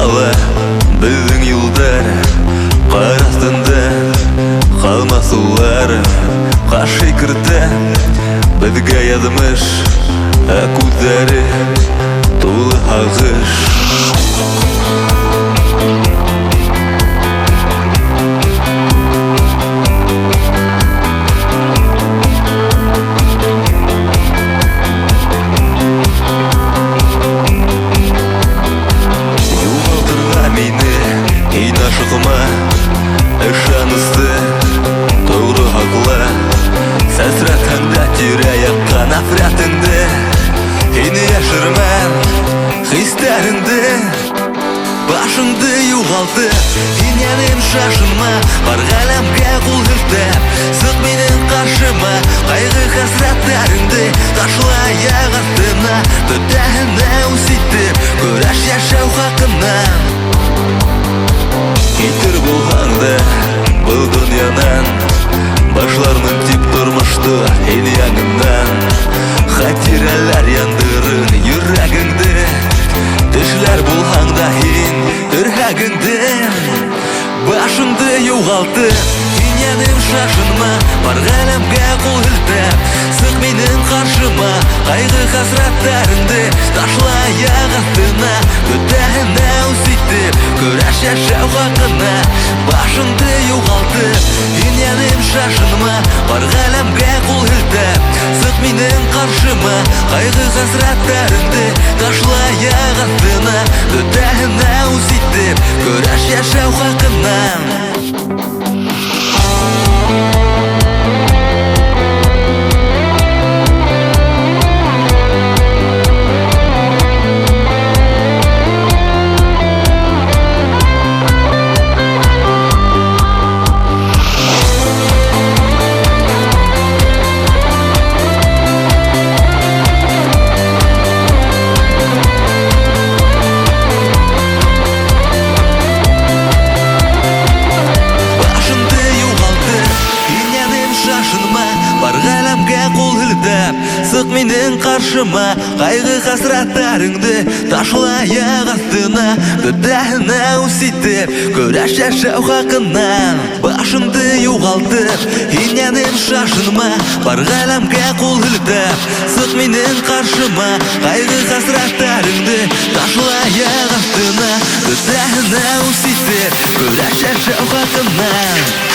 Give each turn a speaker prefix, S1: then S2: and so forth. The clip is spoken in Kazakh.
S1: бала біздің юлдар қар астында қалмас олар қаши кірді бізге язмыш көздері толы ағыш. Ышанысты тоғры ақла сәсіратқанда тираяққан афрятыңды Хейні яшырман хистәріңді Башыңды юғалты Инянын шашынма Бар ғаламға қол hilтәп Сық менің қаршыма Қайғы қасыраттарыңды Ташла аяқ астына Төтәхіна өсейтіп Көрәш яшау хақына Кетір болғаңды бұл дүниянан Башларның тип тұрмышты ел яңынан Хатиралар яндырын юрәгіңді Түшләр болғаңда хин түрәгіңді Башыңды юғалты Иняным шашынма Бар ғаламға қол hilтәп Сық менің қаршыма Қайғы қасыраттарыңды Ташла аяқ астына Төтәхіна өсейтіп Көрәш яшау хақына Башыңды юғалты Иняным шашынма Бар ғаламға қол hilтәп Сық менің қаршыма Қайғы қасыраттарыңды Ташла аяқ астына Төтәхіна өсейтіп Көрәш яшау хақына Сық менің қаршыма Қайғы қасыраттарыңды Ташла аяқ астына Төтәхіна өсейтіп Көрәш яшау хақына Башыңды юғалтып Инянын шашынма Бар ғаламға қол hilтәп Сық менің қаршыма Қайғы қасыраттарыңды Ташла аяқ астына Төтәхіна өсейтіп Көрәш яшау хақына